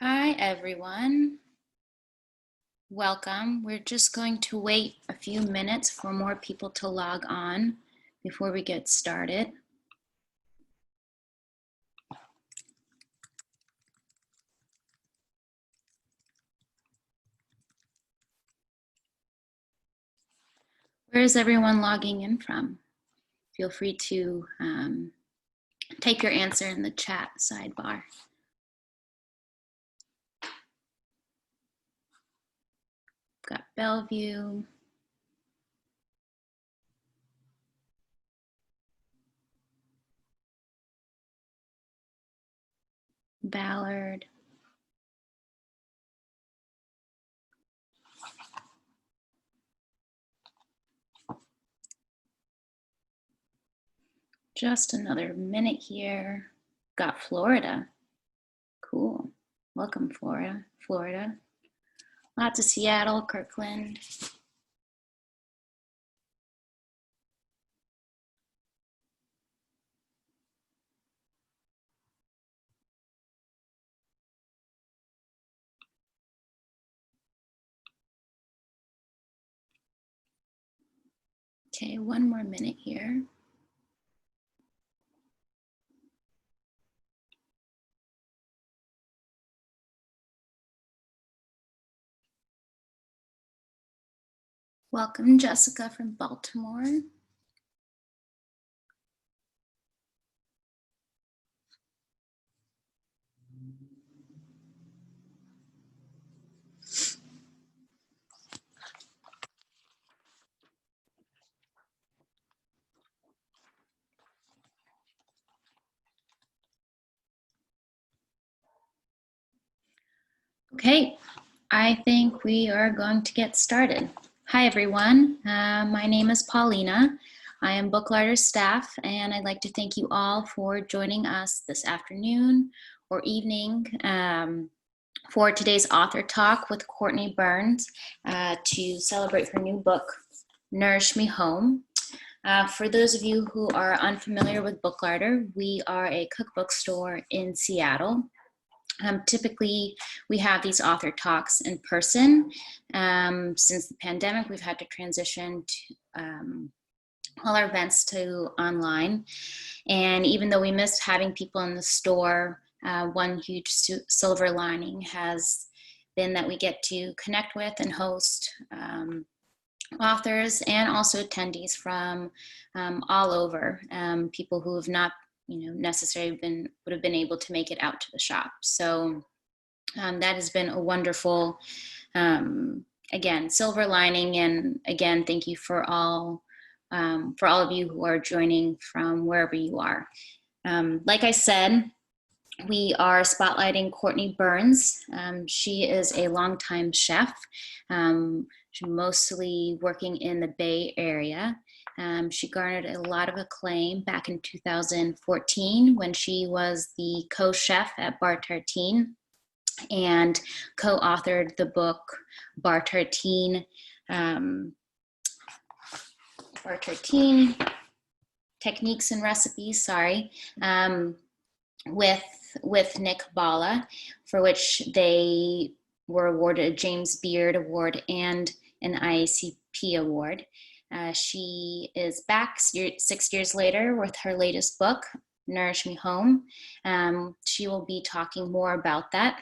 Hi, everyone. Welcome. We're just going to wait a few minutes for more people to log on before we get started. Where is everyone logging in from? Feel free to type your answer in the chat sidebar. Got Bellevue. Ballard. Just another minute here. Got Florida. Cool. Welcome, Florida. Lots of Seattle, Kirkland. Okay, one more minute here. Welcome, Jessica from Baltimore. Okay, I think we are going to get started. Hi, everyone. My name is Paulina. I am Book Larder staff, and I'd like to thank you all for joining us this afternoon or evening for today's author talk with Cortney Burns to celebrate her new book, Nourish Me Home. For those of you who are unfamiliar with Book Larder, we are a cookbook store in Seattle. Typically, we have these author talks in person. Since the pandemic, we've had to transition to all our events to online. And even though we missed having people in the store, one huge silver lining has been that we get to connect with and host authors and also attendees from all over, people who have not necessarily would have been able to make it out to the shop. So that has been a wonderful, again, silver lining. And again, thank you for all of you who are joining from wherever you are. Like I said, we are spotlighting Cortney Burns. She is a longtime chef, mostly working in the Bay Area. She garnered a lot of acclaim back in 2014 when she was the co-chef at Bar Tartine and co-authored the book Bar Tartine, Techniques and Recipes, with Nick Bala, for which they were awarded a James Beard Award and an IACP Award. She is back 6 years later with her latest book, Nourish Me Home. She will be talking more about that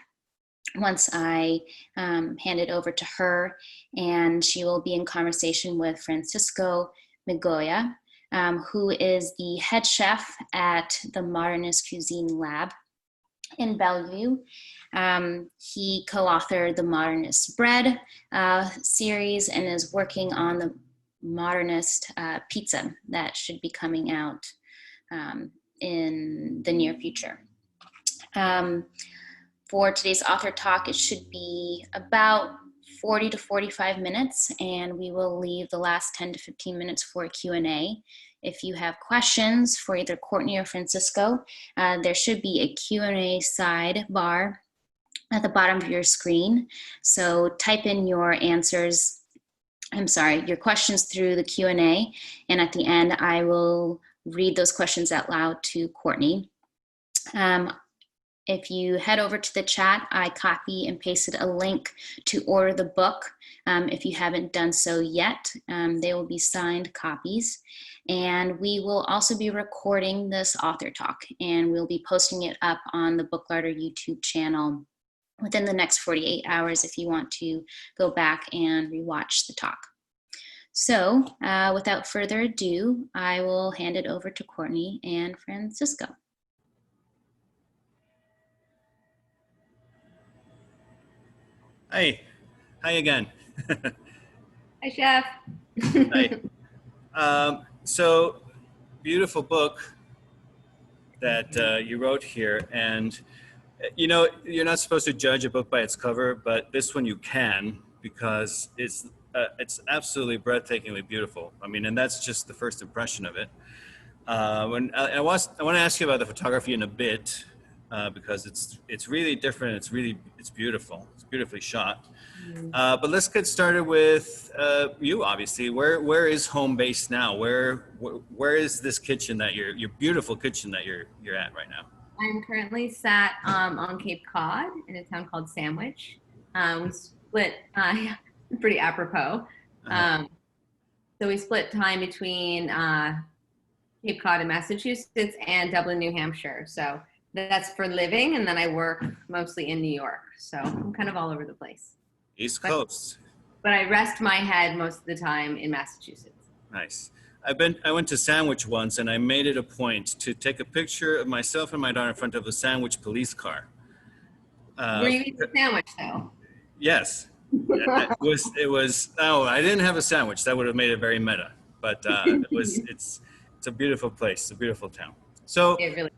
once I hand it over to her, and she will be in conversation with Francisco Migoya, who is the head chef at the Modernist Cuisine Lab in Bellevue. He co-authored the Modernist Bread series and is working on the Modernist pizza that should be coming out in the near future. For today's author talk, it should be about 40 to 45 minutes, and we will leave the last 10 to 15 minutes for a Q&A. If you have questions for either Cortney or Francisco, there should be a Q&A sidebar at the bottom of your screen. So type in your answers, your questions through the Q&A, and at the end, I will read those questions out loud to Cortney. If you head over to the chat, I copy and pasted a link to order the book. If you haven't done so yet, they will be signed copies. And we will also be recording this author talk, and we'll be posting it up on the Book Larder YouTube channel within the next 48 hours if you want to go back and rewatch the talk. So without further ado, I will hand it over to Cortney and Francisco. Hi. Hi again. Hi, Chef. Hi. So, beautiful book that you wrote here. And, you know, you're not supposed to judge a book by its cover, but this one you can, because it's absolutely breathtakingly beautiful. I mean, and that's just the first impression of it. I want to ask you about the photography in a bit, because it's really different. It's beautiful. It's beautifully shot. But let's get started with you. Obviously, where is home base now? Where is this kitchen that your beautiful kitchen that you're at right now? I'm currently sat on Cape Cod in a town called Sandwich. We split, pretty apropos. So we split time between Cape Cod in Massachusetts and Dublin, New Hampshire. So that's for living, and then I work mostly in New York. So I'm kind of all over the place. East Coast. But I rest my head most of the time in Massachusetts. Nice. I went to Sandwich once, and I made it a point to take a picture of myself and my daughter in front of a Sandwich police car. Were you eating a sandwich though? Yes. It was. Oh, I didn't have a sandwich. That would have made it very meta. But it's a beautiful place. It's a beautiful town. So, it really.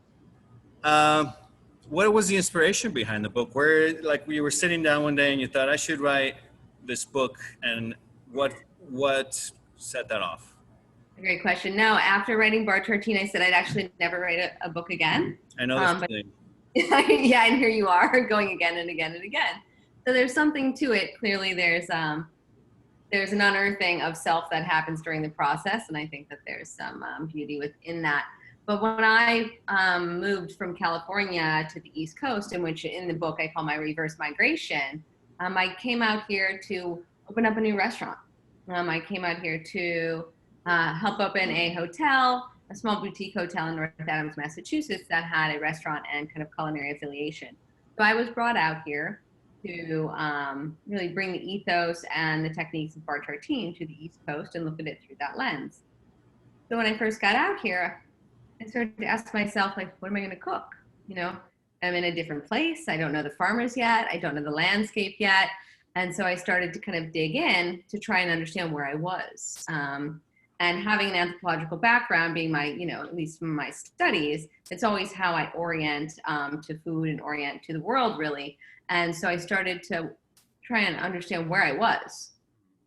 What was the inspiration behind the book? Where, like, you were sitting down one day and you thought, I should write this book, and what set that off? Great question. No, after writing Bar Tartine, I said I'd actually never write a book again. I know this thing. Yeah, and here you are going again and again and again. So there's something to it. Clearly, there's an unearthing of self that happens during the process, and I think that there's some beauty within that. But when I moved from California to the East Coast, in which in the book I call my reverse migration, I came out here to open up a new restaurant. I came out here to help open a hotel, a small boutique hotel in North Adams, Massachusetts that had a restaurant and kind of culinary affiliation. So I was brought out here to really bring the ethos and the techniques of Bar Tartine to the East Coast and look at it through that lens. So when I first got out here, I started to ask myself, like, what am I going to cook? You know, I'm in a different place. I don't know the farmers yet. I don't know the landscape yet. And so I started to kind of dig in to try and understand where I was. And having an anthropological background being my, you know, at least from my studies, it's always how I orient to food and orient to the world, really. And so I started to try and understand where I was.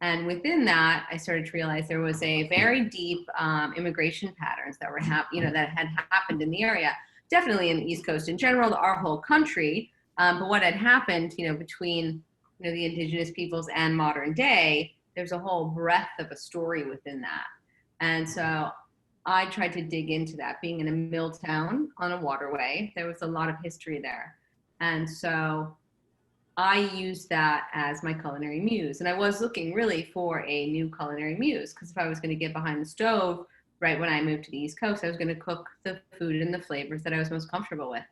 And within that, I started to realize there was a very deep immigration patterns that were that had happened in the area, definitely in the East Coast in general, our whole country. But what had happened, between the indigenous peoples and modern day, there's a whole breadth of a story within that. And so I tried to dig into that. Being in a mill town on a waterway, there was a lot of history there. And so I used that as my culinary muse. And I was looking really for a new culinary muse, because if I was going to get behind the stove right when I moved to the East Coast, I was going to cook the food and the flavors that I was most comfortable with.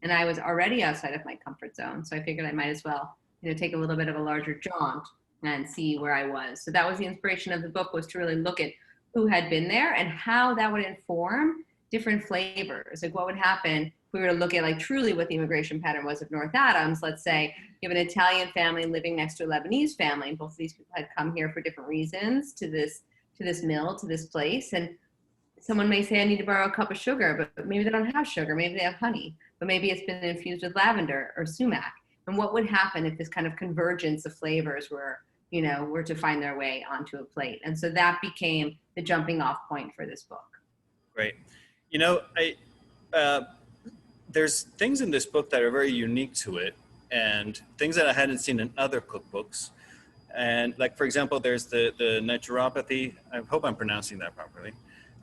And I was already outside of my comfort zone. So I figured I might as well, take a little bit of a larger jaunt and see where I was. So that was the inspiration of the book, was to really look at who had been there and how that would inform different flavors. Like what would happen if we were to look at like truly what the immigration pattern was of North Adams. Let's say you have an Italian family living next to a Lebanese family. Both of these people had come here for different reasons to this mill, to this place. And someone may say, I need to borrow a cup of sugar, but maybe they don't have sugar. Maybe they have honey, but maybe it's been infused with lavender or sumac. And what would happen if this kind of convergence of flavors were to find their way onto a plate? And so that became the jumping off point for this book. Great. There's things in this book that are very unique to it, and things that I hadn't seen in other cookbooks. And like, for example, there's the naturopathy, I hope I'm pronouncing that properly,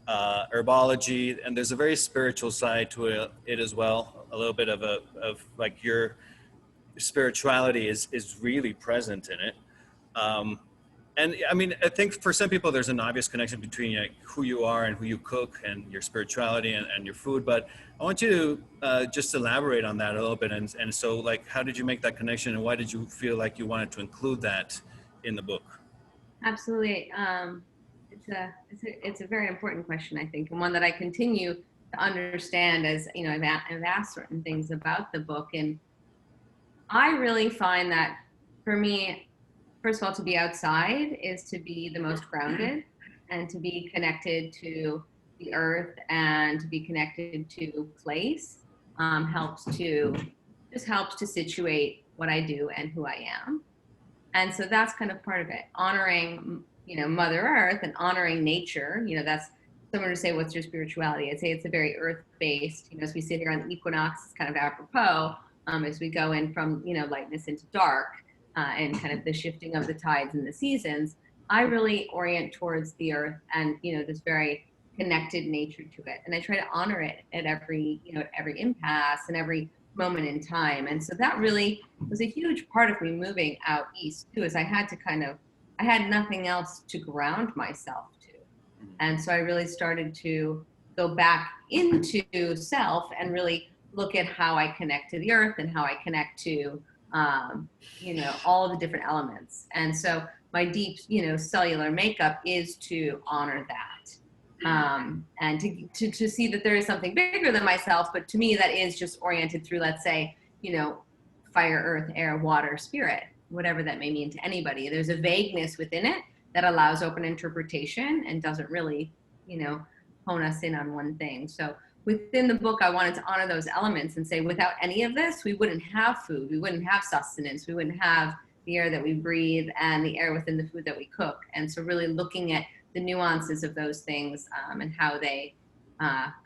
herbology, and there's a very spiritual side to it as well, a little bit of like your spirituality is really present in it. And I mean, I think for some people, there's an obvious connection between like, who you are and who you cook and your spirituality and your food. But I want you to just elaborate on that a little bit. And so, like, how did you make that connection, and why did you feel like you wanted to include that in the book? Absolutely. It's a very important question, I think, and one that I continue to understand as, you know, I've asked certain things about the book. And I really find that for me, first of all, to be outside is to be the most grounded and to be connected to the earth and to be connected to place helps to situate what I do and who I am. And so that's kind of part of it, honoring, you know, Mother Earth and honoring nature. You know, that's someone to say, what's your spirituality? I'd say it's a very earth-based, you know, as we sit here on the equinox, it's kind of apropos as we go in from, you know, lightness into dark and kind of the shifting of the tides and the seasons. I really orient towards the earth and, you know, this very connected nature to it. And I try to honor it at every, you know, at every impasse and every moment in time. And so that really was a huge part of me moving out east too, is I had nothing else to ground myself to. And so I really started to go back into self and really look at how I connect to the earth and how I connect to, you know, all the different elements. And so my deep, you know, cellular makeup is to honor that. And to see that there is something bigger than myself, but to me that is just oriented through, let's say, you know, fire, earth, air, water, spirit, whatever that may mean to anybody. There's a vagueness within it that allows open interpretation and doesn't really, you know, hone us in on one thing. So within the book, I wanted to honor those elements and say, without any of this, we wouldn't have food, we wouldn't have sustenance, we wouldn't have the air that we breathe and the air within the food that we cook. And so really looking at the nuances of those things and how they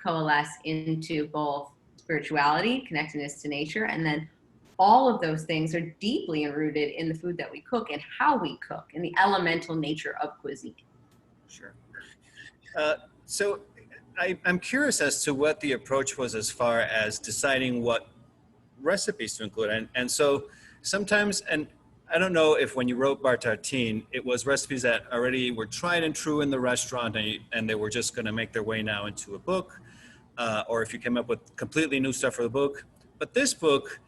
coalesce into both spirituality, connectedness to nature, and then all of those things are deeply rooted in the food that we cook and how we cook and the elemental nature of cuisine. Sure. So I'm curious as to what the approach was as far as deciding what recipes to include. And so sometimes, and I don't know if when you wrote Bar Tartine, it was recipes that already were tried and true in the restaurant and they were just going to make their way now into a book, or if you came up with completely new stuff for the book. But this book,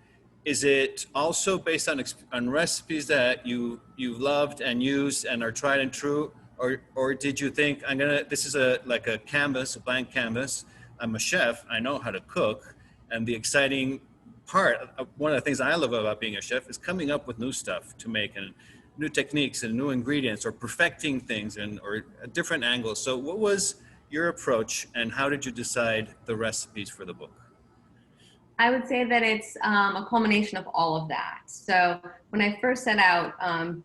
is it also based on recipes that you loved and used and are tried and true? Or did you think, this is like a canvas, a blank canvas. I'm a chef, I know how to cook. And the exciting part, one of the things I love about being a chef is coming up with new stuff to make and new techniques and new ingredients or perfecting things or different angles. So what was your approach and how did you decide the recipes for the book? I would say that it's a culmination of all of that. So when I first set out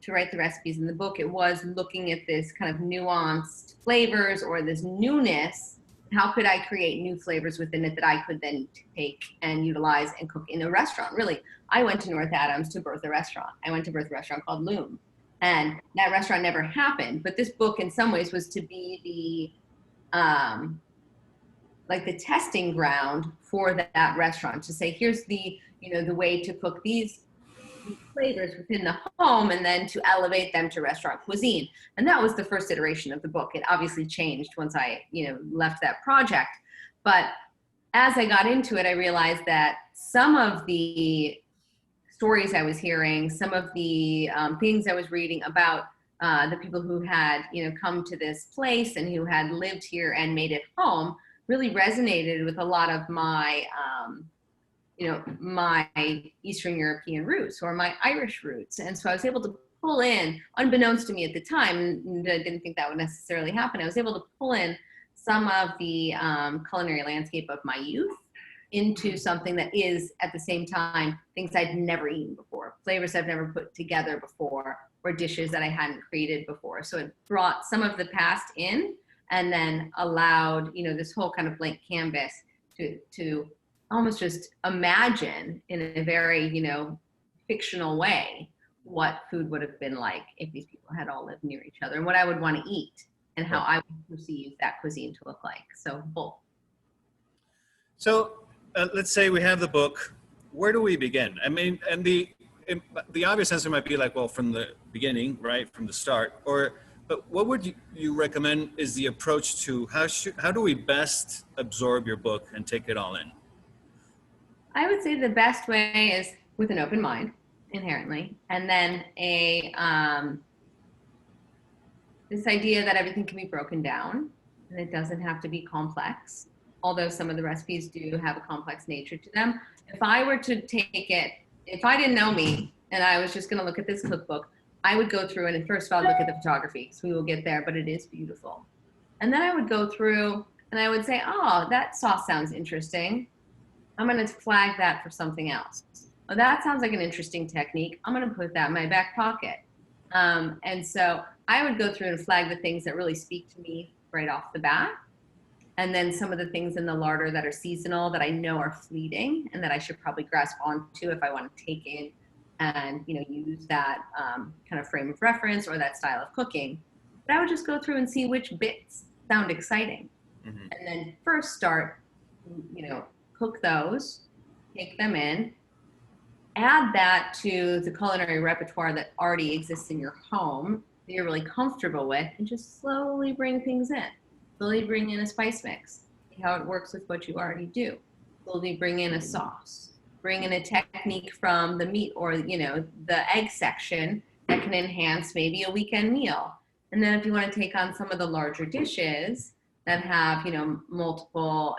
to write the recipes in the book, it was looking at this kind of nuanced flavors or this newness. How could I create new flavors within it that I could then take and utilize and cook in a restaurant? Really, I went to North Adams to birth a restaurant. I went to birth a restaurant called Loom. And that restaurant never happened. But this book in some ways was to be the like the testing ground for that restaurant, to say, here's the, you know, the way to cook these flavors within the home and then to elevate them to restaurant cuisine. And that was the first iteration of the book. It obviously changed once I, you know, left that project. But as I got into it, I realized that some of the stories I was hearing, some of the things I was reading about the people who had, you know, come to this place and who had lived here and made it home really resonated with a lot of my, you know, my Eastern European roots or my Irish roots. And so I was able to pull in, unbeknownst to me at the time, and I didn't think that would necessarily happen, I was able to pull in some of the culinary landscape of my youth into something that is at the same time things I'd never eaten before, flavors I've never put together before, or dishes that I hadn't created before. So it brought some of the past in and then allowed, you know, this whole kind of blank canvas to almost just imagine in a very, you know, fictional way what food would have been like if these people had all lived near each other and what I would want to eat and how I would perceive that cuisine to look like. So both. So let's say we have the book. Where do we begin? I mean, and the obvious answer might be like, well, from the beginning, right, from the start. But what would you recommend is the approach to how do we best absorb your book and take it all in? I would say the best way is with an open mind, inherently, and then this idea that everything can be broken down and it doesn't have to be complex, although some of the recipes do have a complex nature to them. If I were to take it, if I didn't know me and I was just going to look at this cookbook, I would go through and first of all look at the photography, because we will get there, but it is beautiful. And then I would go through and I would say, oh, that sauce sounds interesting. I'm going to flag that for something else. Oh, that sounds like an interesting technique. I'm going to put that in my back pocket. And so I would go through and flag the things that really speak to me right off the bat. And then some of the things in the larder that are seasonal that I know are fleeting and that I should probably grasp onto if I want to take in and, you know, use that kind of frame of reference or that style of cooking. But I would just go through and see which bits sound exciting. Mm-hmm. And then first start, you know, cook those, take them in, add that to the culinary repertoire that already exists in your home that you're really comfortable with, and just slowly bring things in. Slowly bring in a spice mix, see how it works with what you already do. Slowly bring in a sauce, bring in a technique from the meat or, you know, the egg section that can enhance maybe a weekend meal. And then if you want to take on some of the larger dishes that have, you know, multiple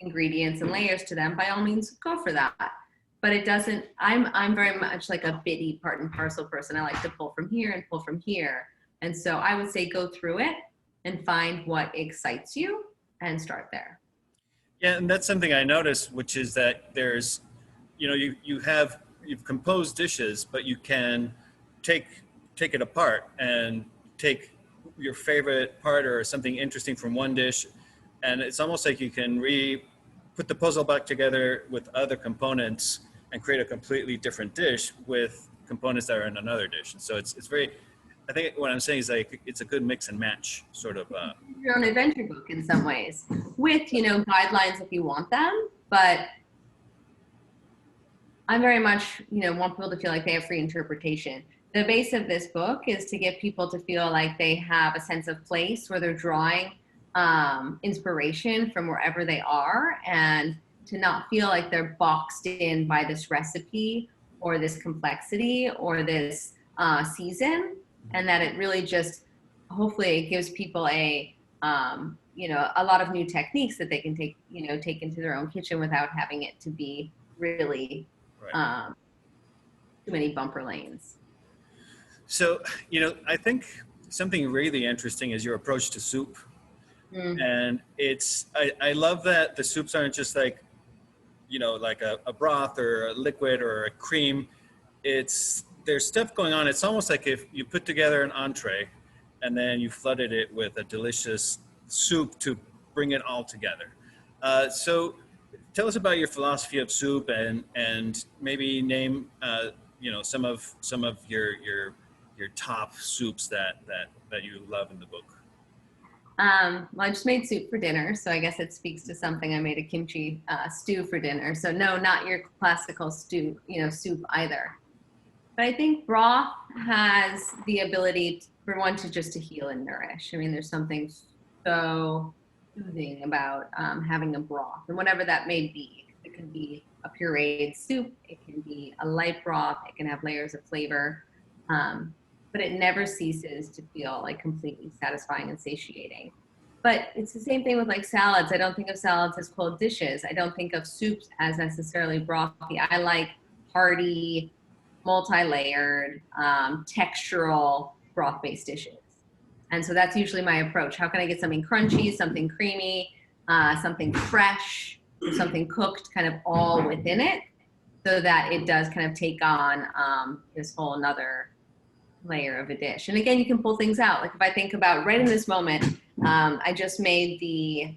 ingredients and layers to them, by all means go for that. But it doesn't, I'm very much like a bitty part and parcel person. I like to pull from here and pull from here. And so I would say go through it and find what excites you and start there. Yeah, and that's something I noticed, which is that there's, you know, you've composed dishes, but you can take it apart and take your favorite part or something interesting from one dish, and it's almost like you can put the puzzle back together with other components and create a completely different dish with components that are in another dish. And so it's very, I think what I'm saying is like it's a good mix and match sort of. Your own adventure book in some ways, with, you know, guidelines if you want them. But I'm very much, you know, want people to feel like they have free interpretation. The base of this book is to get people to feel like they have a sense of place where they're drawing inspiration from wherever they are, and to not feel like they're boxed in by this recipe or this complexity or this season. And that it really just, hopefully it gives people a, you know, a lot of new techniques that they can take into their own kitchen without having it to be really too many bumper lanes. So, you know, I think something really interesting is your approach to soup. Mm. And I love that the soups aren't just like, you know, like a broth or a liquid or a cream. There's stuff going on. It's almost like if you put together an entree and then you flooded it with a delicious soup to bring it all together. So tell us about your philosophy of soup and maybe name, you know, some of your top soups that you love in the book. Well, I just made soup for dinner, so I guess it speaks to something. I made a kimchi stew for dinner. So no, not your classical stew, you know, soup either. But I think broth has the ability for one to heal and nourish. I mean, there's something so soothing about having a broth, and whatever that may be. It can be a pureed soup, it can be a light broth, it can have layers of flavor, but it never ceases to feel like completely satisfying and satiating. But it's the same thing with like salads. I don't think of salads as cold dishes. I don't think of soups as necessarily brothy. I like hearty, multi-layered, textural broth-based dishes. And so that's usually my approach. How can I get something crunchy, something creamy, something fresh, something cooked kind of all within it, so that it does kind of take on this whole another layer of a dish. And again, you can pull things out. Like if I think about right in this moment, I just made the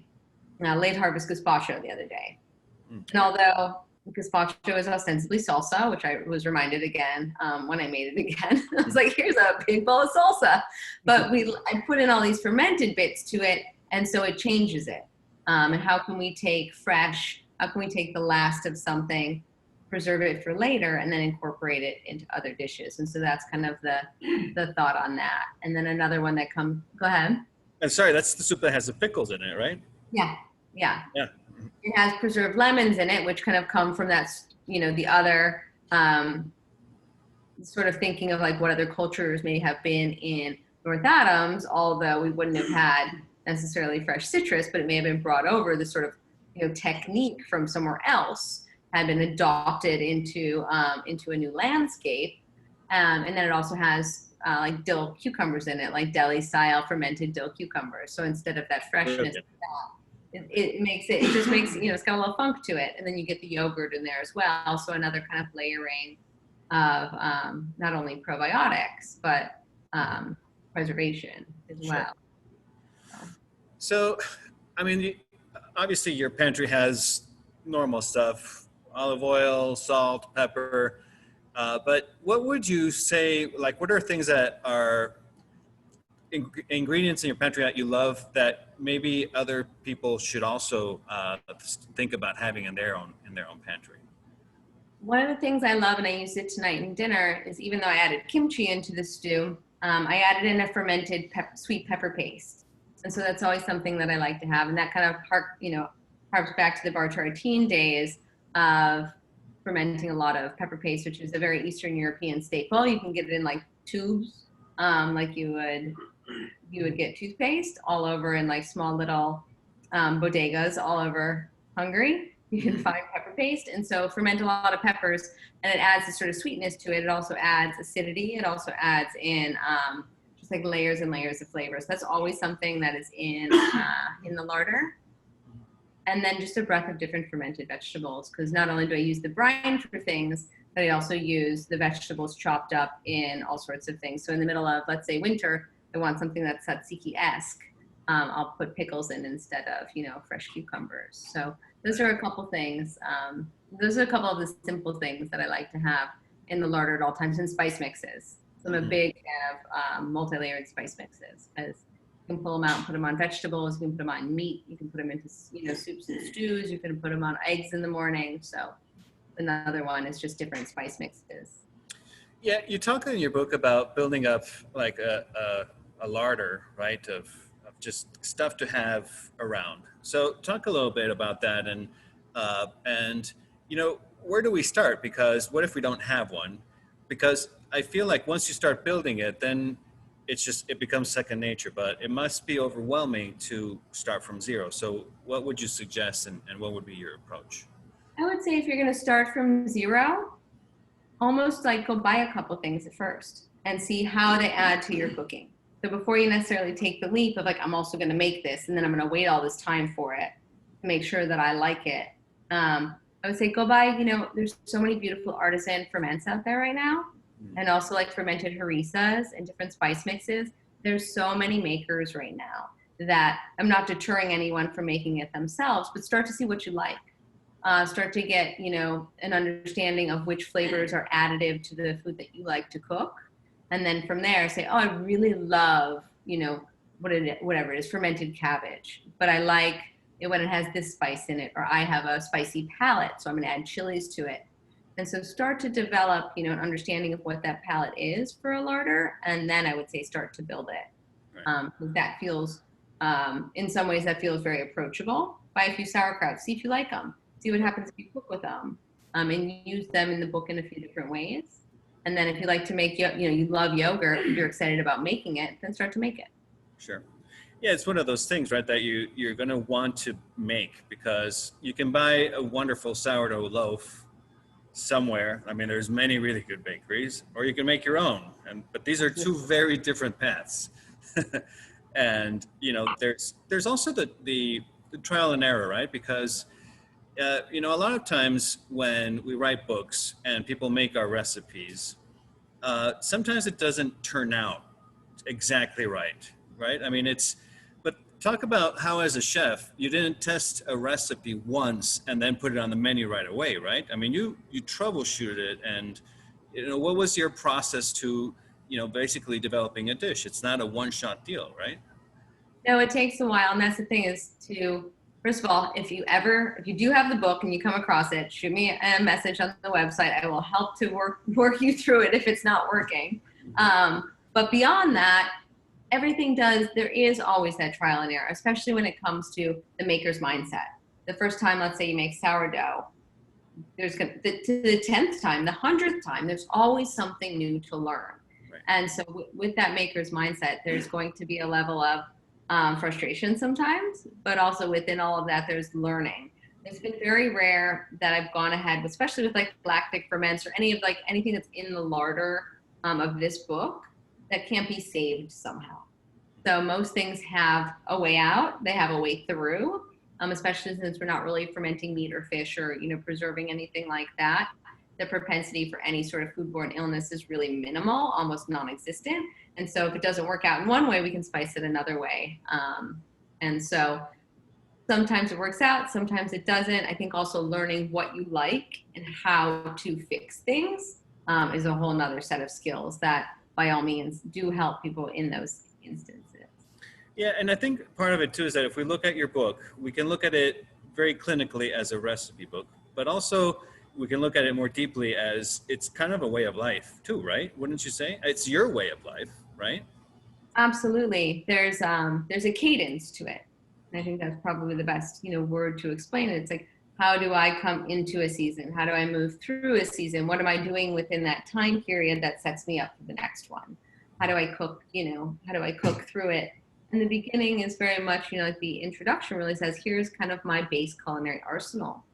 late harvest gazpacho the other day. And although gazpacho is ostensibly salsa, which I was reminded again when I made it again. I was like, here's a big bowl of salsa. But I put in all these fermented bits to it, and so it changes it. And how can we take how can we take the last of something, preserve it for later, and then incorporate it into other dishes? And so that's kind of the thought on that. And then another one that comes, go ahead. And sorry, that's the soup that has the pickles in it, right? Yeah, yeah. Yeah. It has preserved lemons in it, which kind of come from that, the other sort of thinking of like what other cultures may have been in North Adams, although we wouldn't have had necessarily fresh citrus, but it may have been brought over. The sort of technique from somewhere else had been adopted into a new landscape, and then it also has like dill cucumbers in it, like deli style fermented dill cucumbers. So instead of that freshness, it just makes it's got a little funk to it, and then you get the yogurt in there as well. So another kind of layering of not only probiotics but preservation as well. So, I mean, obviously your pantry has normal stuff, olive oil, salt, pepper, but what would you say, like, what are things that are ingredients in your pantry that you love that maybe other people should also think about having in their own pantry? One of the things I love, and I used it tonight in dinner, is even though I added kimchi into the stew, I added in a fermented sweet pepper paste. And so that's always something that I like to have. And that kind of harks back to the bar tartine days of fermenting a lot of pepper paste, which is a very Eastern European staple. You can get it in like tubes, like you would get toothpaste all over in like small little bodegas all over Hungary. You can find pepper paste. And so ferment a lot of peppers, and it adds a sort of sweetness to it. It also adds acidity. It also adds in just like layers and layers of flavors. That's always something that is in the larder. And then just a breadth of different fermented vegetables, because not only do I use the brine for things, but I also use the vegetables chopped up in all sorts of things. So in the middle of, let's say, winter, I want something that's tzatziki-esque. I'll put pickles in instead of, fresh cucumbers. So those are a couple things. Those are a couple of the simple things that I like to have in the larder at all times, and spice mixes. So I'm a big fan of multi-layered spice mixes, because you can pull them out and put them on vegetables. You can put them on meat. You can put them into soups and stews. You can put them on eggs in the morning. So another one is just different spice mixes. Yeah, you talk in your book about building up like a larder, right, of just stuff to have around. So talk a little bit about that, and where do we start? Because what if we don't have one? Because I feel like once you start building it, then it becomes second nature, but it must be overwhelming to start from zero. So what would you suggest, and what would be your approach? I would say if you're going to start from zero, almost like go buy a couple things at first and see how they add to your cooking. So before you necessarily take the leap of like, I'm also going to make this, and then I'm going to wait all this time for it to make sure that I like it. I would say go buy, there's so many beautiful artisan ferments out there right now. And also like fermented harissas and different spice mixes. There's so many makers right now that I'm not deterring anyone from making it themselves, but start to see what you like. Start to get, an understanding of which flavors are additive to the food that you like to cook. And then from there say, oh, I really love, whatever it is, fermented cabbage, but I like it when it has this spice in it, or I have a spicy palate, so I'm going to add chilies to it. And so start to develop, an understanding of what that palette is for a larder. And then I would say start to build it. Right. That feels, in some ways, that feels very approachable. Buy a few sauerkrauts, see if you like them. See what happens if you cook with them. And use them in the book in a few different ways. And then if you like to make, you love yogurt, you're excited about making it, then start to make it. Sure. Yeah, it's one of those things, right, that you're going to want to make, because you can buy a wonderful sourdough loaf somewhere. I mean, there's many really good bakeries, or you can make your own. But these are two very different paths. And there's also the trial and error, right? Because a lot of times when we write books and people make our recipes, sometimes it doesn't turn out exactly right? I mean, but talk about how as a chef, you didn't test a recipe once and then put it on the menu right away, right? I mean, you troubleshoot it, and, what was your process to, basically developing a dish? It's not a one-shot deal, right? No, it takes a while. And that's the thing, is to First of all, if you do have the book and you come across it, shoot me a message on the website. I will help to work you through it if it's not working. But beyond that, there is always that trial and error, especially when it comes to the maker's mindset. The first time, let's say you make sourdough, to the 10th time, the 100th time, there's always something new to learn. Right. And so with that maker's mindset, there's going to be a level of frustration sometimes, but also within all of that, there's learning. It's been very rare that I've gone ahead, especially with like lactic ferments or anything that's in the larder of this book that can't be saved somehow. So most things have a way out. They have a way through, especially since we're not really fermenting meat or fish or, preserving anything like that. The propensity for any sort of foodborne illness is really minimal, almost non-existent. And so if it doesn't work out in one way, we can spice it another way. And so sometimes it works out, sometimes it doesn't. I think also learning what you like and how to fix things is a whole nother set of skills that by all means do help people in those instances. Yeah, and I think part of it too is that if we look at your book, we can look at it very clinically as a recipe book, but also we can look at it more deeply as it's kind of a way of life too, right? Wouldn't you say? It's your way of life, right? Absolutely. There's a cadence to it. And I think that's probably the best, word to explain it. It's like, how do I come into a season? How do I move through a season? What am I doing within that time period that sets me up for the next one? How do I cook, how do I cook through it? And the beginning is very much, like the introduction really says, here's kind of my base culinary arsenal.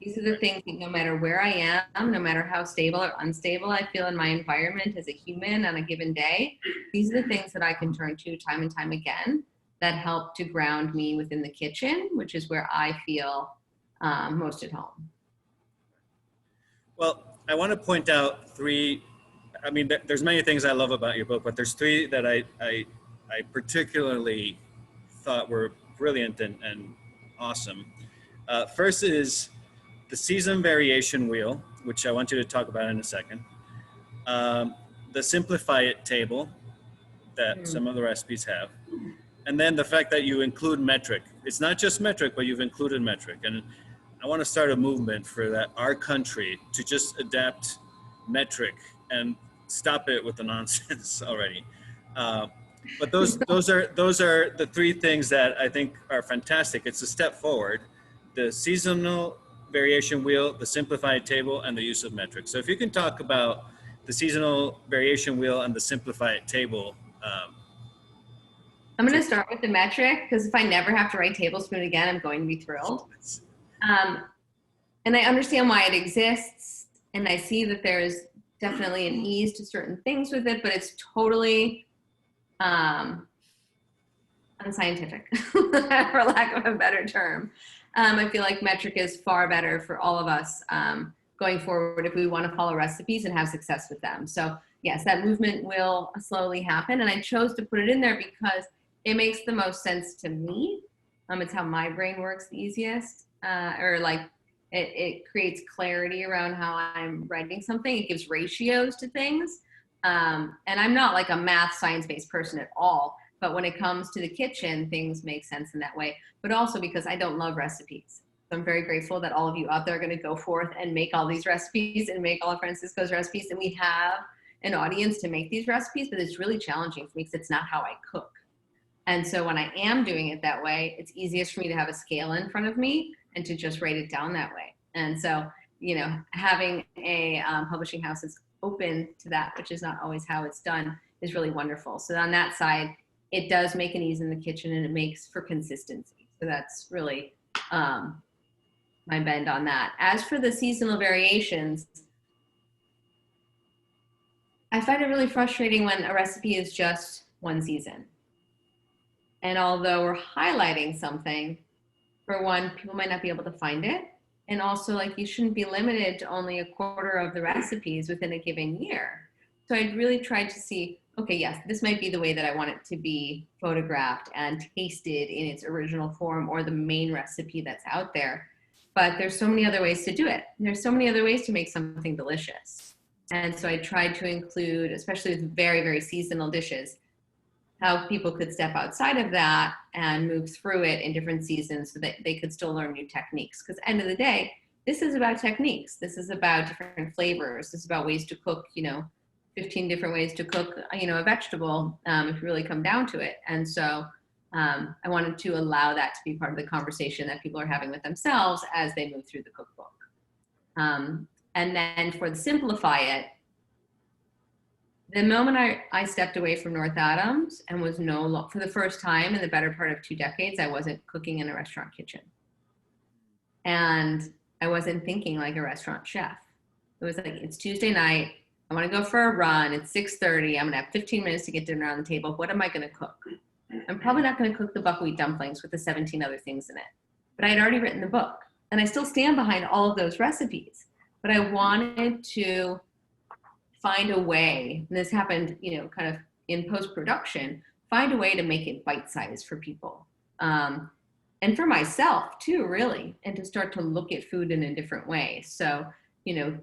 These are the things that no matter where I am, no matter how stable or unstable I feel in my environment as a human on a given day, these are the things that I can turn to time and time again that help to ground me within the kitchen, which is where I feel most at home. Well, I want to point out three, there's many things I love about your book, but there's three that I particularly thought were brilliant and awesome. First is the season variation wheel, which I want you to talk about in a second. The simplify it table that some of the recipes have. And then the fact that you include metric. It's not just metric, but you've included metric. And I want to start a movement for that, our country, to just adapt metric and stop it with the nonsense already. But those are the three things that I think are fantastic. It's a step forward: the seasonal variation wheel, the simplified table, and the use of metrics. So if you can talk about the seasonal variation wheel and the simplified table. I'm going to start with the metric, because if I never have to write tablespoon again, I'm going to be thrilled. And I understand why it exists, and I see that there's definitely an ease to certain things with it, but it's totally unscientific, for lack of a better term. I feel like metric is far better for all of us going forward if we want to follow recipes and have success with them. So yes, that movement will slowly happen, and I chose to put it in there because it makes the most sense to me. It's how my brain works the easiest, it creates clarity around how I'm writing something. It gives ratios to things. And I'm not like a math science-based person at all, but when it comes to the kitchen, things make sense in that way, but also because I don't love recipes. So I'm very grateful that all of you out there are going to go forth and make all these recipes and make all of Francisco's recipes. And we have an audience to make these recipes, but it's really challenging for me because it's not how I cook. And so when I am doing it that way, it's easiest for me to have a scale in front of me and to just write it down that way. And so, having a publishing house that's open to that, which is not always how it's done, is really wonderful. So on that side, it does make an ease in the kitchen, and it makes for consistency. So that's really my bend on that. As for the seasonal variations, I find it really frustrating when a recipe is just one season. And although we're highlighting something, for one, people might not be able to find it. And also, you shouldn't be limited to only a quarter of the recipes within a given year. So I really tried to see, okay, yes, this might be the way that I want it to be photographed and tasted in its original form, or the main recipe that's out there. But there's so many other ways to do it. There's so many other ways to make something delicious. And so I tried to include, especially with very, very seasonal dishes, how people could step outside of that and move through it in different seasons so that they could still learn new techniques. Because at the end of the day, this is about techniques. This is about different flavors. This is about ways to cook, 15 different ways to cook, a vegetable, if you really come down to it. And so I wanted to allow that to be part of the conversation that people are having with themselves as they move through the cookbook. And then for the Simplify It, the moment I stepped away from North Adams and was for the first time in the better part of 2 decades, I wasn't cooking in a restaurant kitchen. And I wasn't thinking like a restaurant chef. It was like, it's Tuesday night. I want to go for a run. It's 6:30. I'm going to have 15 minutes to get dinner on the table. What am I going to cook? I'm probably not going to cook the buckwheat dumplings with the 17 other things in it. But I had already written the book. And I still stand behind all of those recipes. But I wanted to find a way, and this happened, kind of in post-production, find a way to make it bite-sized for people. And for myself too, really, and to start to look at food in a different way. So,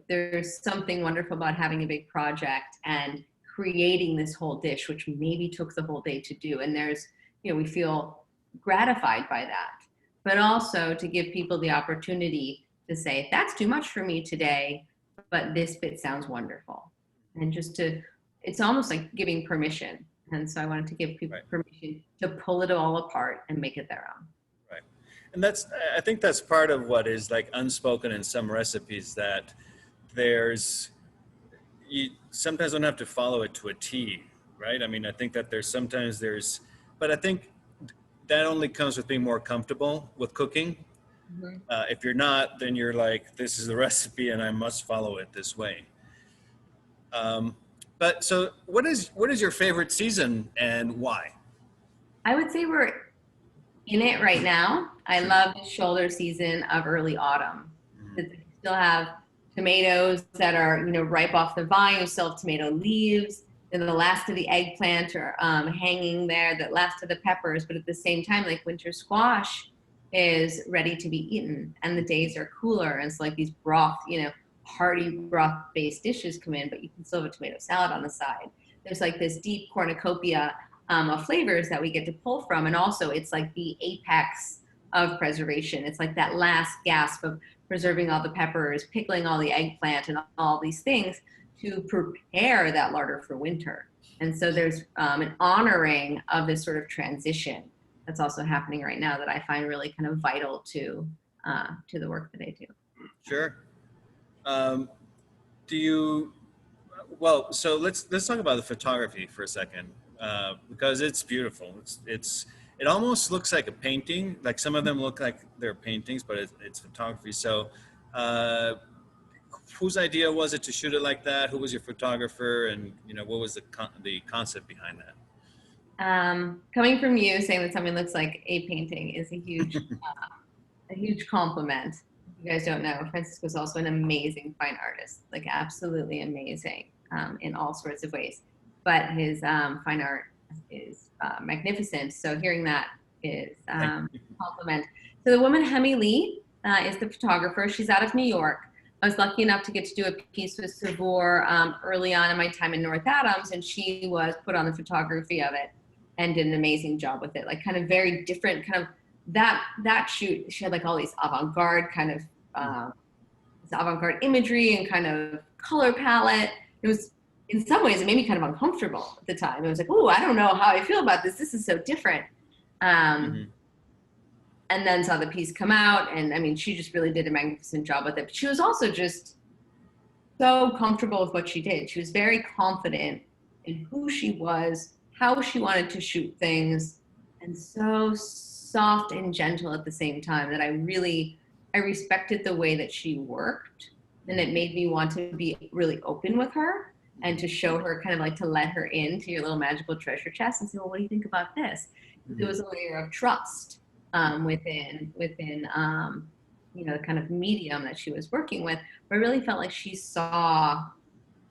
there's something wonderful about having a big project and creating this whole dish, which maybe took the whole day to do. And there's, we feel gratified by that, but also to give people the opportunity to say, that's too much for me today, but this bit sounds wonderful. And just it's almost like giving permission. And so I wanted to give people permission to pull it all apart and make it their own. Right. And I think that's part of what is like unspoken in some recipes, that you sometimes don't have to follow it to a T, right? I mean, I think that but I think that only comes with being more comfortable with cooking. Mm-hmm. If you're not, then you're like, this is the recipe and I must follow it this way. But so what is your favorite season and why? I would say we're in it right now. I love the shoulder season of early autumn. Mm-hmm. You still have tomatoes that are, ripe off the vine. You still have tomato leaves. And the last of the eggplant are hanging there, the last of the peppers. But at the same time, like winter squash is ready to be eaten and the days are cooler. And it's like these broth, hearty broth-based dishes come in, but you can still have a tomato salad on the side. There's like this deep cornucopia of flavors that we get to pull from. And also it's like the apex of preservation. It's like that last gasp of preserving all the peppers, pickling all the eggplant and all these things to prepare that larder for winter. And so there's an honoring of this sort of transition that's also happening right now that I find really kind of vital to the work that I do. Sure. So let's talk about the photography for a second, because it's beautiful. It almost looks like a painting. Like some of them look like they're paintings, but it's photography. So, whose idea was it to shoot it like that? Who was your photographer, and what was the concept behind that? Coming from you, saying that something looks like a painting is a huge compliment. You guys don't know, Francisco is also an amazing fine artist, like absolutely amazing in all sorts of ways. But his fine art is magnificent. So hearing that is a compliment. So the woman, Hemi Lee, is the photographer. She's out of New York. I was lucky enough to get to do a piece with Savour early on in my time in North Adams, and she was put on the photography of it and did an amazing job with it. Like kind of very different, kind of that shoot. She had like all these avant-garde kind of avant-garde imagery and kind of color palette. It was, in some ways, it made me kind of uncomfortable at the time. I was like, oh, I don't know how I feel about this. This is so different. And then saw the piece come out, and I mean, she just really did a magnificent job with it. But she was also just so comfortable with what she did. She was very confident in who she was, how she wanted to shoot things, and so soft and gentle at the same time that I respected the way that she worked, and it made me want to be really open with her and to show her, kind of like to let her into your little magical treasure chest and say, well, what do you think about this? There was a layer of trust within the kind of medium that she was working with, where I really felt like she saw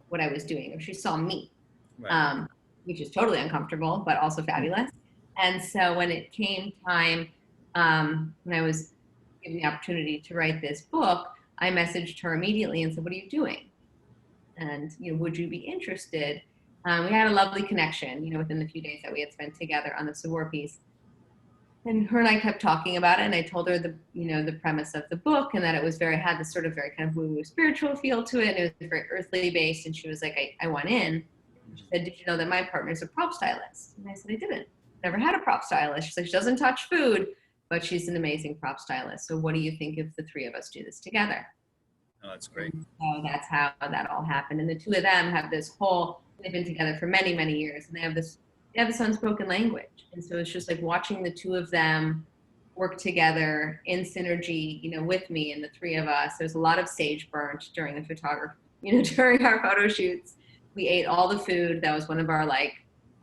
what I was doing, or she saw me, right. Which is totally uncomfortable, but also fabulous. And so when it came time, when I was given the opportunity to write this book, I messaged her immediately and said, what are you doing? And, would you be interested We had a lovely connection, within the few days that we had spent together on the Savour piece. And her and I kept talking about it, and I told her the premise of the book, and that it was had this sort of very kind of woo-woo spiritual feel to it, and it was very earthly based. And she was like, I want in. She said, did you know that my partner's a prop stylist? And I said, I didn't. Never had a prop stylist. She's like, she doesn't touch food, but she's an amazing prop stylist. So what do you think if the three of us do this together? Oh, that's great. So that's how that all happened. And the two of them have this they've been together for many, many years, and they have this unspoken language. And so it's just like watching the two of them work together in synergy, with me and the three of us. There's a lot of sage burnt during the photography, during our photo shoots. We ate all the food. That was one of our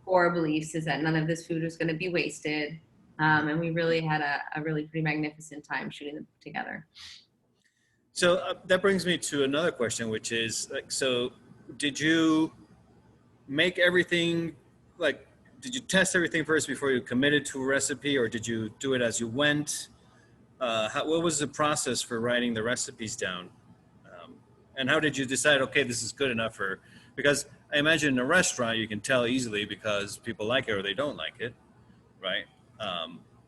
core beliefs, is that none of this food was going to be wasted. And we really had a really pretty magnificent time shooting them together. So that brings me to another question, which is so did you make everything, did you test everything first before you committed to a recipe, or did you do it as you went? What was the process for writing the recipes down? And how did you decide, okay, this is good enough because I imagine in a restaurant you can tell easily because people like it or they don't like it, right?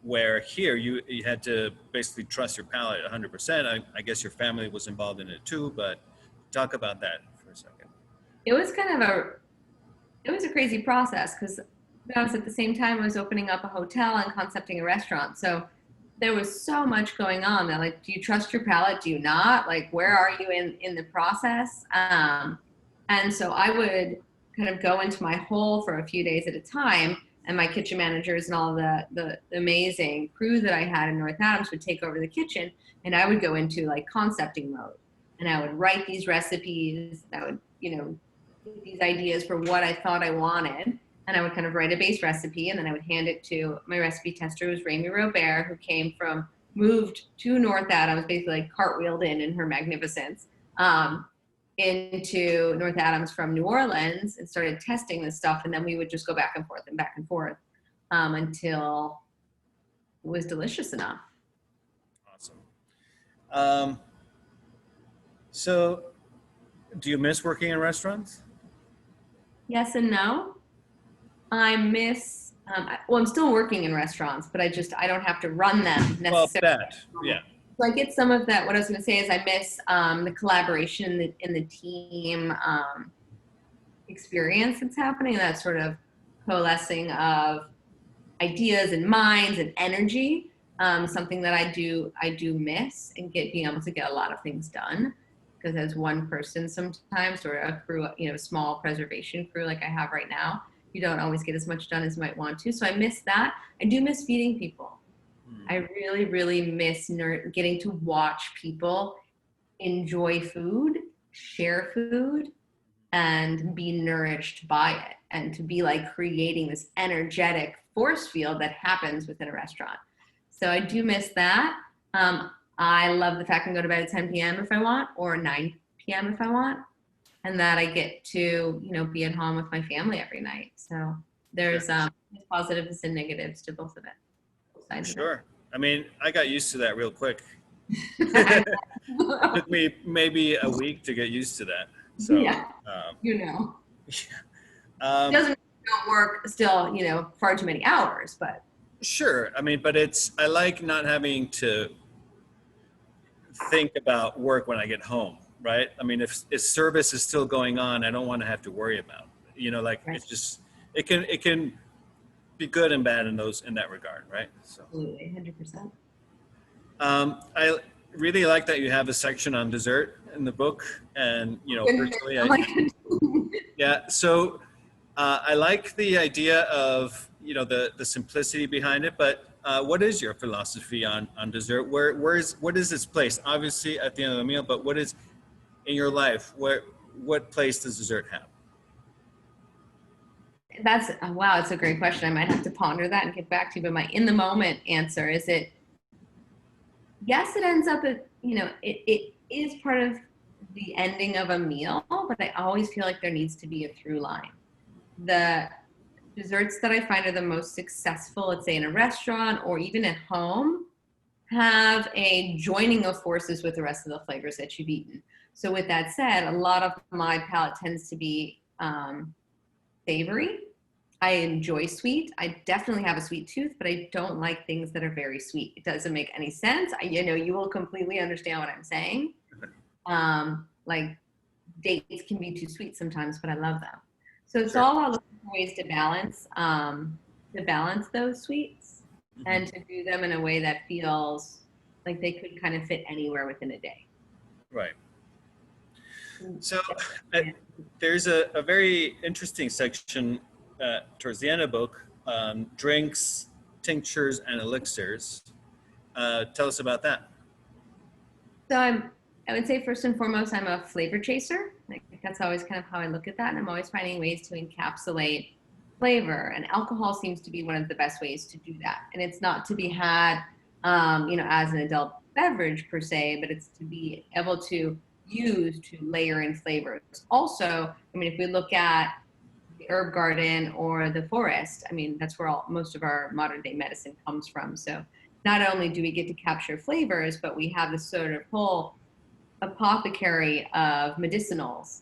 Where here you had to basically trust your palate 100%. I guess your family was involved in it too, but talk about that for a second. It was a crazy process because I was at the same time I was opening up a hotel and concepting a restaurant. So there was so much going on that do you trust your palate? Do you not? Where are you in the process? And so I would kind of go into my hole for a few days at a time, and my kitchen managers and all the amazing crew that I had in North Adams would take over the kitchen, and I would go into concepting mode, and I would write these recipes. I would, get these ideas for what I thought I wanted, and I would kind of write a base recipe, and then I would hand it to my recipe tester, who was Rami Robert, who moved to North Adams, basically cartwheeled in her magnificence, into North Adams from New Orleans, and started testing this stuff. And then we would just go back and forth until it was delicious enough. Awesome. So do you miss working in restaurants? Yes and no. I miss, I'm still working in restaurants, but I don't have to run them necessarily. Well, that, yeah. So I get some of that. What I was going to say is I miss the collaboration in the team experience that's happening, that sort of coalescing of ideas and minds and energy. Something that I do miss, and being able to get a lot of things done. Because as one person sometimes, or a crew, a small preservation crew like I have right now, you don't always get as much done as you might want to. So I miss that. I do miss feeding people. I really, really miss getting to watch people enjoy food, share food, and be nourished by it, and to be creating this energetic force field that happens within a restaurant. So I do miss that. I love the fact I can go to bed at 10 p.m. if I want, or 9 p.m. if I want, and that I get to, be at home with my family every night. So there's positives and negatives to both of it. Sure. I mean, I got used to that real quick. It took me maybe a week to get used to that. So, yeah, It doesn't mean you don't work still, far too many hours, but. Sure. I mean, but I like not having to think about work when I get home, right? I mean, if service is still going on, I don't want to have to worry about it. Right. It's just, it can be good and bad in that regard, right? So, absolutely, 100%. I really like that you have a section on dessert in the book, and personally, yeah. So I like the idea of the simplicity behind it, but what is your philosophy on dessert? What is its place? Obviously, at the end of the meal, but what is in your life? What place does dessert have? Wow, it's a great question. I might have to ponder that and get back to you. But my in the moment answer is yes, it ends up at, it is part of the ending of a meal, but I always feel like there needs to be a through line. The desserts that I find are the most successful, let's say in a restaurant or even at home, have a joining of forces with the rest of the flavors that you've eaten. So with that said, a lot of my palate tends to be savory. I enjoy sweet. I definitely have a sweet tooth, but I don't like things that are very sweet. It doesn't make any sense. You will completely understand what I'm saying. Like dates can be too sweet sometimes, but I love them. So it's Sure. all about looking for ways to balance those sweets and to do them in a way that feels like they could kind of fit anywhere within a day. Right. So there's a very interesting section towards the end of the book, drinks, tinctures, and elixirs. Tell us about that. So I would say first and foremost, I'm a flavor chaser. Like that's always kind of how I look at that. And I'm always finding ways to encapsulate flavor. And alcohol seems to be one of the best ways to do that. And it's not to be had, as an adult beverage per se, but it's to be able to use to layer in flavors. Also, I mean, if we look at the herb garden or the forest, I mean, that's where most of our modern day medicine comes from. So not only do we get to capture flavors, but we have this sort of whole apothecary of medicinals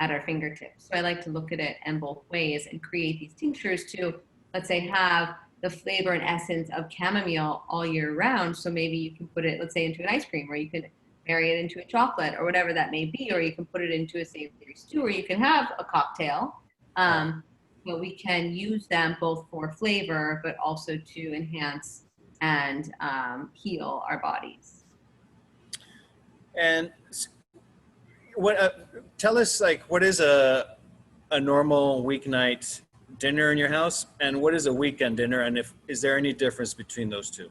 at our fingertips. So I like to look at it in both ways and create these tinctures to, let's say, have the flavor and essence of chamomile all year round. So maybe you can put it, let's say, into an ice cream, or you can marry it into a chocolate or whatever that may be, or you can put it into a savory stew, or you can have a cocktail. But we can use them both for flavor, but also to enhance and heal our bodies. And what? Tell us, like, what is a normal weeknight dinner in your house, and what is a weekend dinner, and is there any difference between those two?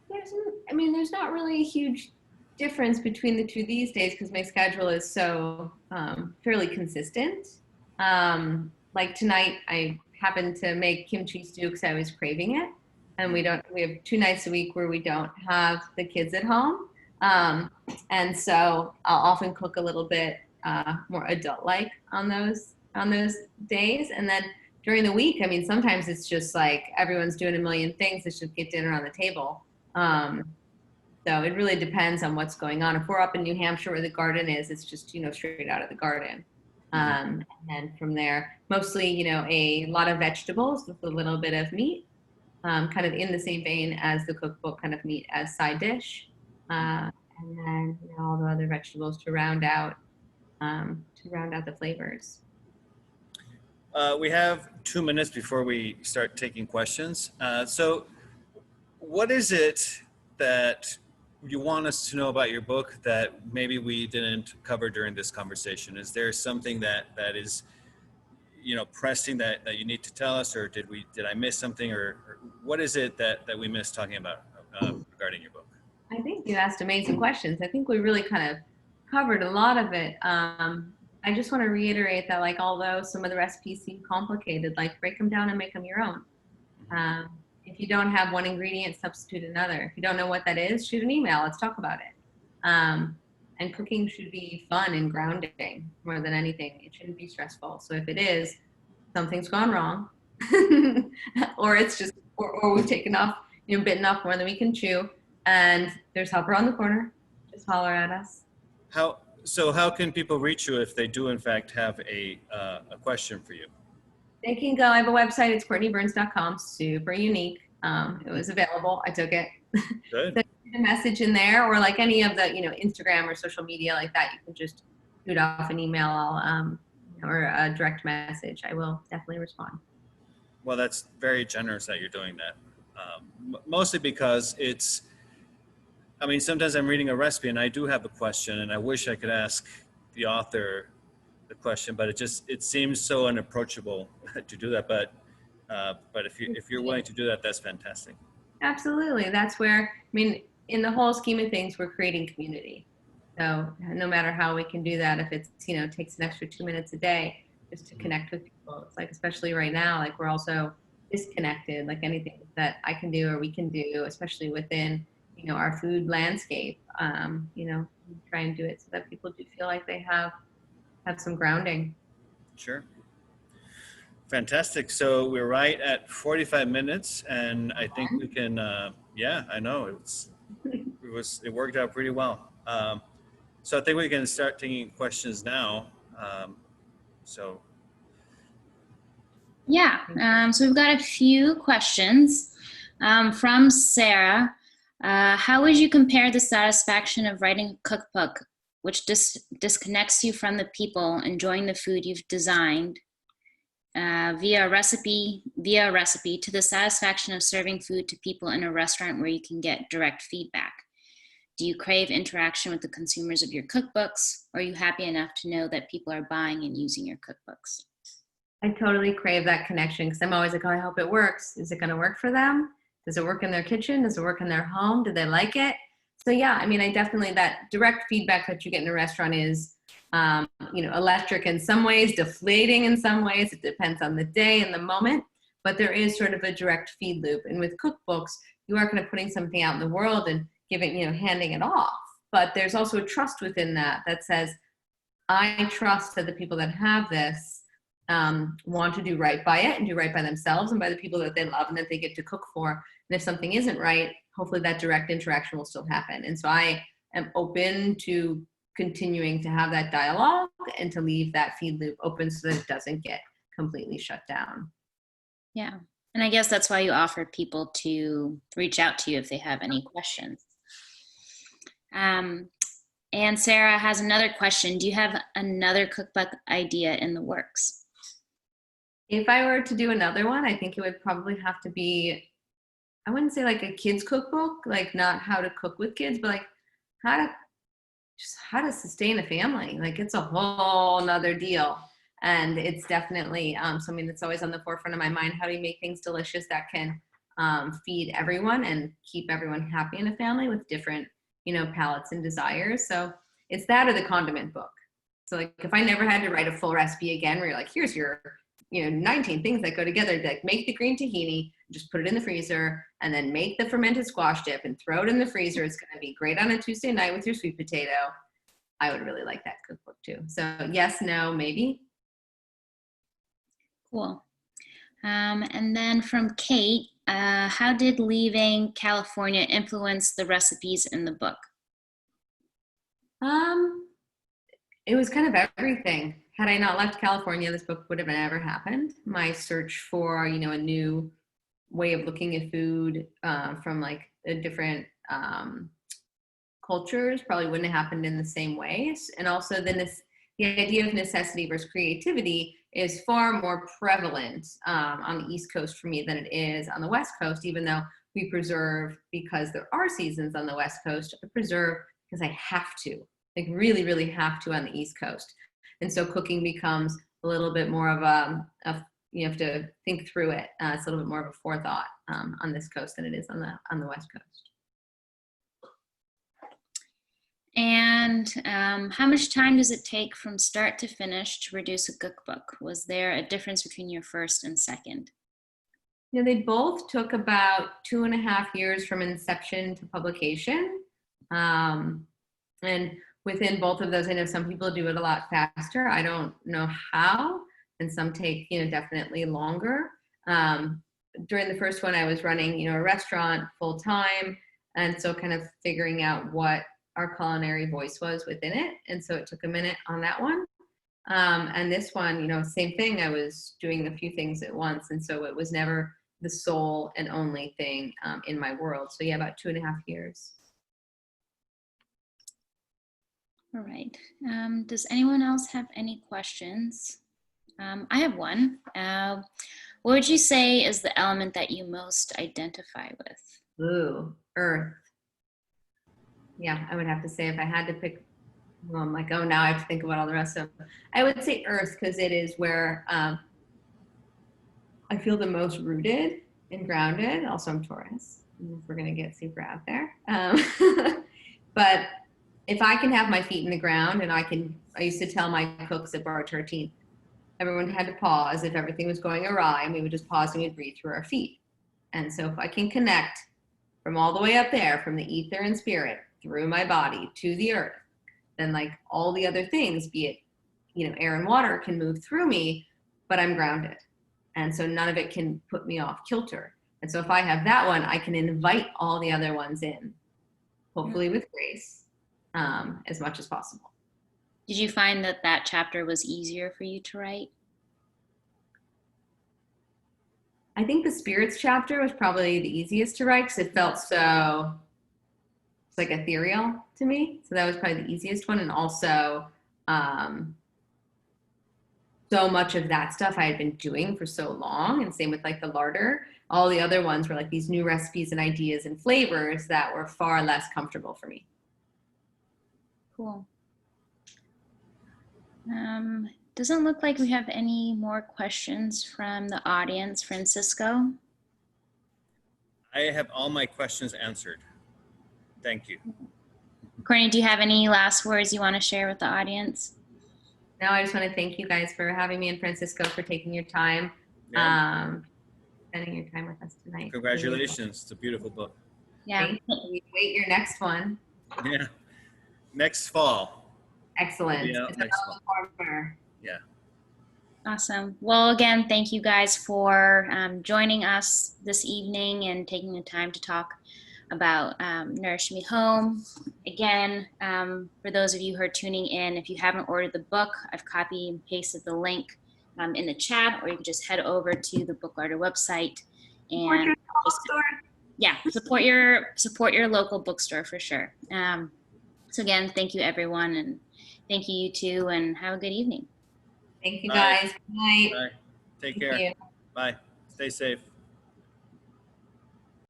There's not really a huge difference between the two these days because my schedule is so fairly consistent. Like tonight, I happened to make kimchi stew because I was craving it, and we have 2 nights a week where we don't have the kids at home, and so I'll often cook a little bit more adult-like on those days, and then during the week, I mean, sometimes it's just like everyone's doing a million things. Let's just get dinner on the table. So it really depends on what's going on. If we're up in New Hampshire where the garden is, it's just, straight out of the garden. And then from there, mostly, a lot of vegetables with a little bit of meat, kind of in the same vein as the cookbook, kind of meat as side dish. And then, all the other vegetables to round out the flavors. We have 2 minutes before we start taking questions. So what is it that you want us to know about your book that maybe we didn't cover during this conversation? Is there something that is, pressing that you need to tell us, or did I miss something, or what is it that we missed talking about regarding your book? I think you asked amazing questions. I think we really kind of covered a lot of it. I just want to reiterate that, like, although some of the recipes seem complicated, like, break them down and make them your own. If you don't have one ingredient, substitute another. If you don't know what that is, shoot an email. Let's talk about it. And cooking should be fun and grounding more than anything. It shouldn't be stressful. So if it is, something's gone wrong, or it's just, or we've taken off, bitten off more than we can chew. And there's help around the corner. Just holler at us. How can people reach you if they do in fact have a question for you? They can go. I have a website. It's CourtneyBurns.com. Super unique. It was available. I took it. Good. So a message in there, or like any of the Instagram or social media like that, you can just shoot off an email or a direct message. I will definitely respond. Well, that's very generous that you're doing that. Mostly because sometimes I'm reading a recipe and I do have a question, and I wish I could ask the author the question, but it seems so unapproachable to do that. But if you're willing to do that, that's fantastic. Absolutely. That's where, in the whole scheme of things, we're creating community. So no matter how we can do that, if it's, takes an extra 2 minutes a day just to connect with people, it's like, especially right now, like we're also disconnected, like anything that I can do or we can do, especially within, our food landscape, try and do it so that people do feel like they have some grounding. Sure. Fantastic. So we're right at 45 minutes, and I think we can, I know it worked out pretty well. So I think we can start taking questions now. So Yeah, so we've got a few questions from Sarah. How would you compare the satisfaction of writing a cookbook, which disconnects you from the people enjoying the food you've designed via recipe, to the satisfaction of serving food to people in a restaurant where you can get direct feedback? Do you crave interaction with the consumers of your cookbooks, or are you happy enough to know that people are buying and using your cookbooks? I totally crave that connection because I'm always like, oh, I hope it works. Is it going to work for them? Does it work in their kitchen? Does it work in their home? Do they like it? So yeah, I mean, I definitely, that direct feedback that you get in a restaurant is, electric in some ways, deflating in some ways. It depends on the day and the moment, but there is sort of a direct feed loop. And with cookbooks, you are kind of putting something out in the world and handing it off. But there's also a trust within that says, I trust that the people that have this want to do right by it and do right by themselves and by the people that they love and that they get to cook for. And if something isn't right, hopefully that direct interaction will still happen. And so I am open to continuing to have that dialogue and to leave that feed loop open so that it doesn't get completely shut down. Yeah, and I guess that's why you offered people to reach out to you if they have any questions. And Sarah has another question. Do you have another cookbook idea in the works? If I were to do another one, I think it would probably have to be, I wouldn't say like a kid's cookbook, like not how to cook with kids, but like how to sustain a family. Like it's a whole nother deal. And it's definitely something that's always on the forefront of my mind. How do you make things delicious that can feed everyone and keep everyone happy in a family with different, palates and desires? So it's that or the condiment book. So like if I never had to write a full recipe again, where you're like, here's your 19 things that go together, like make the green tahini, just put it in the freezer, and then make the fermented squash dip and throw it in the freezer. It's going to be great on a Tuesday night with your sweet potato. I would really like that cookbook too. So yes, no, maybe. Cool. And then from Kate, how did leaving California influence the recipes in the book? It was kind of everything. Had I not left California, this book would have never happened. My search for, a new way of looking at food from like a different cultures probably wouldn't have happened in the same ways. And also the idea of necessity versus creativity is far more prevalent on the East Coast for me than it is on the West Coast, even though we preserve because there are seasons on the West Coast. I preserve because I have to, like really, really have to on the East Coast. And so cooking becomes a little bit more of you have to think through it. It's a little bit more of a forethought on this coast than it is on the West Coast. And how much time does it take from start to finish to produce a cookbook? Was there a difference between your first and second? They both took about 2.5 years from inception to publication. And within both of those, I know some people do it a lot faster. I don't know how, and some take, definitely longer. During the first one, I was running, a restaurant full time. And so kind of figuring out what our culinary voice was within it. And so it took a minute on that one. And this one, same thing. I was doing a few things at once. And so it was never the sole and only thing in my world. So yeah, about 2.5 years. All right. Does anyone else have any questions? I have one. What would you say is the element that you most identify with? Ooh, earth. Yeah, I would have to say if I had to pick, well, I'm like, oh, now I have to think about all the rest of them. I would say earth because it is where I feel the most rooted and grounded. Also, I'm Taurus, if we're going to get super out there. But if I can have my feet in the ground and I used to tell my cooks at Bar 13, everyone had to pause if everything was going awry, and we would just pause and we'd breathe through our feet. And so if I can connect from all the way up there, from the ether and spirit, through my body to the earth, then like all the other things, be it, air and water can move through me, but I'm grounded. And so none of it can put me off kilter. And so if I have that one, I can invite all the other ones in, hopefully with grace, as much as possible. Did you find that chapter was easier for you to write? I think the spirits chapter was probably the easiest to write because it felt so, it's like ethereal to me. So that was probably the easiest one. And also, so much of that stuff I had been doing for so long, and same with like the larder. All the other ones were like these new recipes and ideas and flavors that were far less comfortable for me. Cool. Doesn't look like we have any more questions from the audience. Francisco? I have all my questions answered. Thank you. Courtney, do you have any last words you want to share with the audience? No, I just want to thank you guys for having me, and Francisco for taking your time, spending your time with us tonight. Congratulations. It's a beautiful book. Yeah. Thank you. We wait your next one. Yeah. Next fall. Excellent. Yeah, It's next about the farmer. Yeah. Awesome. Well, again, thank you guys for joining us this evening and taking the time to talk about Nourish Me Home. Again, for those of you who are tuning in, if you haven't ordered the book, I've copied and pasted the link in the chat, or you can just head over to the Book Larder website and support your local bookstore for sure. So again, thank you everyone, and thank you too, and have a good evening. Thank you Bye. guys. Good night. Bye. Take Thank care. you. Bye. Stay safe.